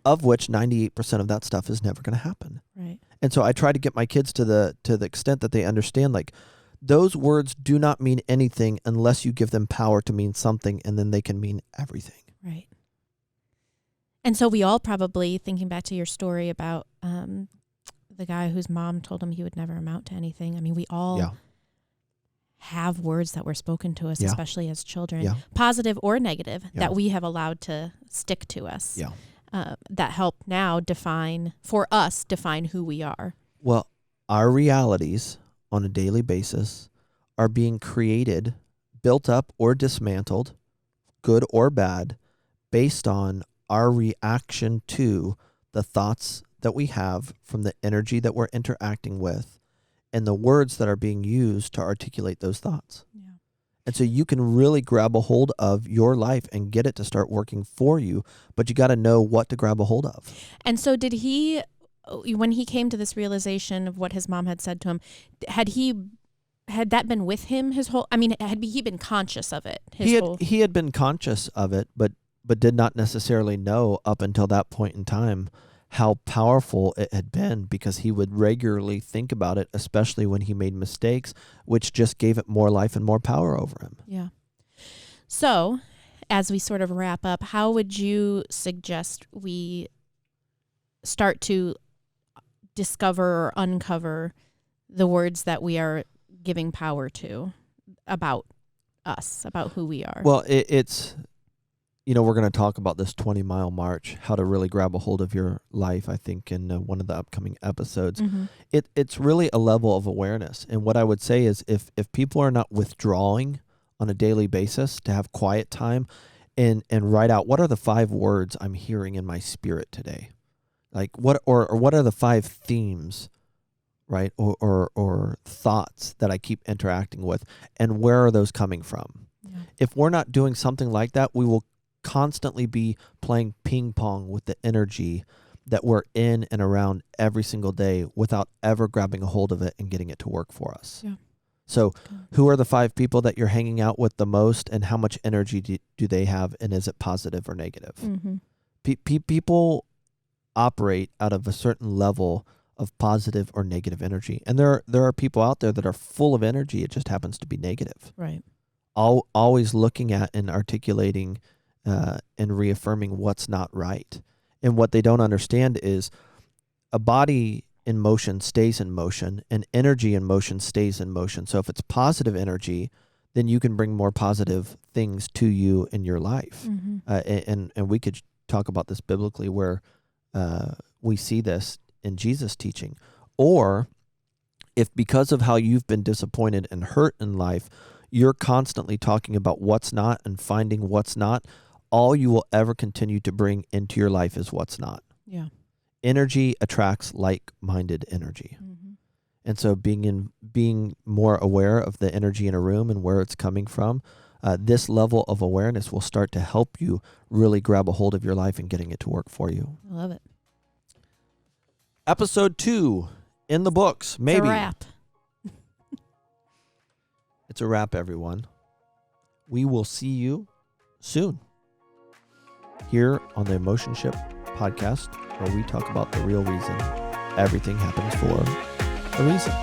of which 98% of that stuff is never going to happen. Right. And so I try to get my kids to the extent that they understand, like, those words do not mean anything unless you give them power to mean something, and then they can mean everything. Right. And so we all probably, thinking back to your story about the guy whose mom told him he would never amount to anything. I mean, we all have words that were spoken to us, especially as children, positive or negative, that we have allowed to stick to us. Yeah. That help now define who we are. Well, our realities on a daily basis are being created, built up, or dismantled, good or bad, based on our reaction to the thoughts that we have from the energy that we're interacting with and the words that are being used to articulate those thoughts. Yeah. And so you can really grab a hold of your life and get it to start working for you, but you got to know what to grab a hold of. And so did he, when he came to this realization of what his mom had said to him, had that been with him his whole, I mean, had he been conscious of it? He had been conscious of it, but did not necessarily know up until that point in time how powerful it had been, because he would regularly think about it, especially when he made mistakes, which just gave it more life and more power over him. Yeah. So, as we sort of wrap up, how would you suggest we start to discover or uncover the words that we are giving power to about us, about who we are? Well, it's... we're going to talk about this 20-mile march, how to really grab a hold of your life, I think, in one of the upcoming episodes. It's really a level of awareness. And what I would say is if people are not withdrawing on a daily basis to have quiet time and write out, what are the 5 words I'm hearing in my spirit today? Like what are the 5 themes, right? Or thoughts that I keep interacting with, and where are those coming from? Yeah. If we're not doing something like that, we will constantly be playing ping pong with the energy that we're in and around every single day without ever grabbing a hold of it and getting it to work for us. Yeah. So who are the 5 people that you're hanging out with the most, and how much energy do they have, and is it positive or negative? People operate out of a certain level of positive or negative energy. And there are people out there that are full of energy. It just happens to be negative. Right. Always looking at and articulating and reaffirming what's not right. And what they don't understand is a body in motion stays in motion, and energy in motion stays in motion. So if it's positive energy, then you can bring more positive things to you in your life. And we could talk about this biblically, where we see this in Jesus' teaching. Or if, because of how you've been disappointed and hurt in life, you're constantly talking about what's not and finding what's not, all you will ever continue to bring into your life is what's not. Yeah. Energy attracts like-minded energy. And so being more aware of the energy in a room and where it's coming from, this level of awareness will start to help you really grab a hold of your life and getting it to work for you. I love it. Episode 2 in the books, maybe. It's a wrap. It's a wrap, everyone. We will see you soon here on the Emotion Ship podcast, where we talk about the real reason everything happens for a reason.